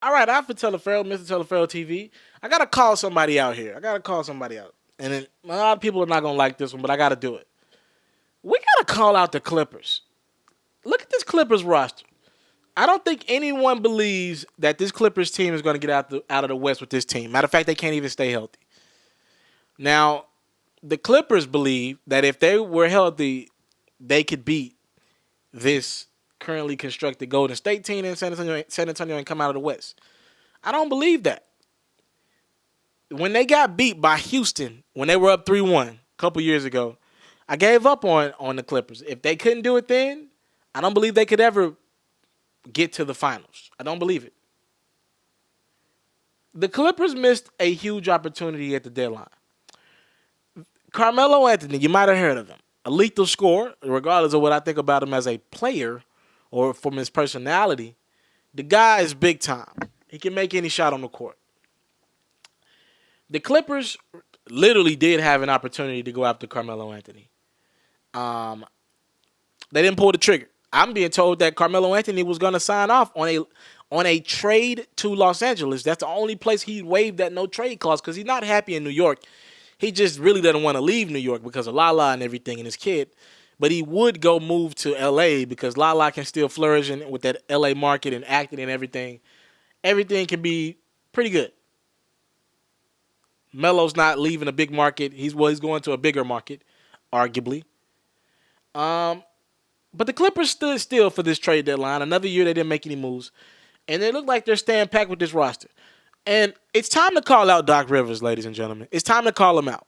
All right, I'm for Teleferro, Mr. Teleferro TV. I gotta call somebody out here. I gotta call somebody out, and then a lot of people are not gonna like this one, but I gotta do it. We gotta call out the Clippers. Look at this Clippers roster. I don't think anyone believes that this Clippers team is going to get out of the West with this team. Matter of fact, they can't even stay healthy. Now, the Clippers believe that if they were healthy, they could beat this currently constructed Golden State team in San Antonio and come out of the West. I don't believe that. When they got beat by Houston, when they were up 3-1 a couple years ago, I gave up on the Clippers. If they couldn't do it then, I don't believe they could ever get to the finals. I don't believe it. The Clippers missed a huge opportunity at the deadline. Carmelo Anthony, you might have heard of him. A lethal scorer, regardless of what I think about him as a player or from his personality. The guy is big time. He can make any shot on the court. The Clippers literally did have an opportunity to go after Carmelo Anthony. They didn't pull the trigger. I'm being told that Carmelo Anthony was going to sign off on a trade to Los Angeles. That's the only place he waived that no trade clause because he's not happy in New York. He just really doesn't want to leave New York because of Lala and everything and his kid. But he would go move to L.A. because Lala can still flourish with that L.A. market and acting and everything. Everything can be pretty good. Melo's not leaving a big market. He's going to a bigger market, arguably. But the Clippers stood still for this trade deadline. Another year they didn't make any moves. And they look like they're staying packed with this roster. And it's time to call out Doc Rivers, ladies and gentlemen. It's time to call him out.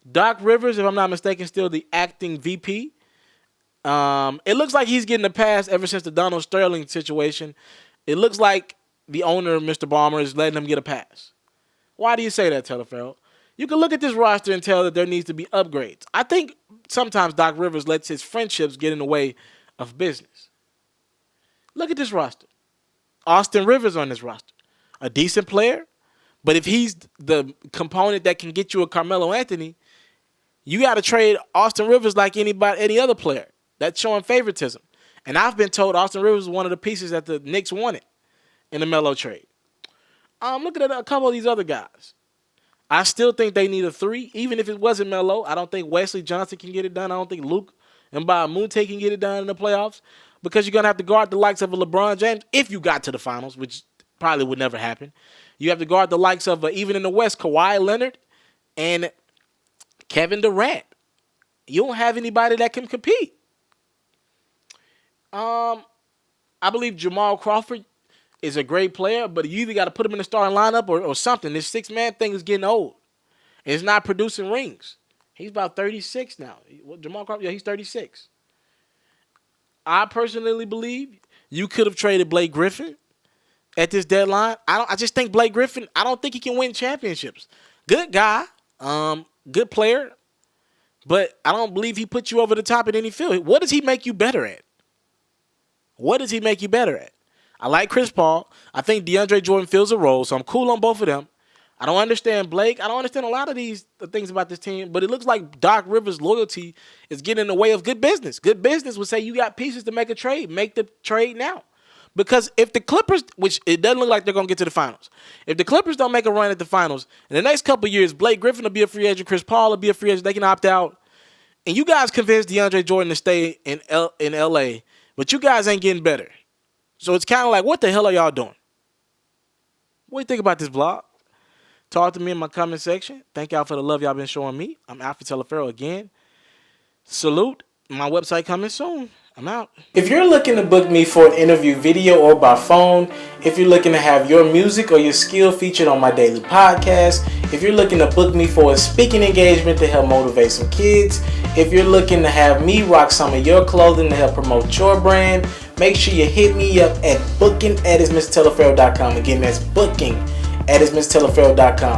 Doc Rivers, if I'm not mistaken, still the acting VP. It looks like he's getting a pass ever since the Donald Sterling situation. It looks like the owner, Mr. Ballmer, is letting him get a pass. Why do you say that, Teleferro? You can look at this roster and tell that there needs to be upgrades. I think sometimes Doc Rivers lets his friendships get in the way of business. Look at this roster. Austin Rivers on this roster. A decent player, but if he's the component that can get you a Carmelo Anthony, you got to trade Austin Rivers like any other player. That's showing favoritism. And I've been told Austin Rivers is one of the pieces that the Knicks wanted in the Melo trade. I'm looking at a couple of these other guys. I still think they need a 3, even if it wasn't Melo. I don't think Wesley Johnson can get it done. I don't think Luke and Mbamute can get it done in the playoffs because you're going to have to guard the likes of a LeBron James if you got to the finals, which probably would never happen. You have to guard the likes of, even in the West, Kawhi Leonard and Kevin Durant. You don't have anybody that can compete. I believe Jamal Crawford is a great player, but you either got to put him in the starting lineup or something. This 6-man thing is getting old. It's not producing rings. He's about 36 now. Jamal Crawford, yeah, he's 36. I personally believe you could have traded Blake Griffin at this deadline. I just think Blake Griffin, I don't think he can win championships. Good guy, good player, but I don't believe he put you over the top in any field. What does he make you better at? What does he make you better at? I like Chris Paul. I think DeAndre Jordan fills a role, so I'm cool on both of them. I don't understand Blake. I don't understand a lot of the things about this team, but it looks like Doc Rivers' loyalty is getting in the way of good business. Good business would say you got pieces to make a trade. Make the trade now. Because if the Clippers, which it doesn't look like they're going to get to the finals, if the Clippers don't make a run at the finals, in the next couple of years, Blake Griffin will be a free agent, Chris Paul will be a free agent, they can opt out, and you guys convinced DeAndre Jordan to stay in L.A., but you guys ain't getting better. So it's kind of like, what the hell are y'all doing? What do you think about this vlog? Talk to me in my comment section. Thank y'all for the love y'all been showing me. I'm Alfred Teleferro again. Salute. My website coming soon. I'm out. If you're looking to book me for an interview video or by phone, if you're looking to have your music or your skill featured on my daily podcast, if you're looking to book me for a speaking engagement to help motivate some kids, if you're looking to have me rock some of your clothing to help promote your brand, make sure you hit me up at booking@ismrteleferro.com. Again, that's booking@ismrteleferro.com.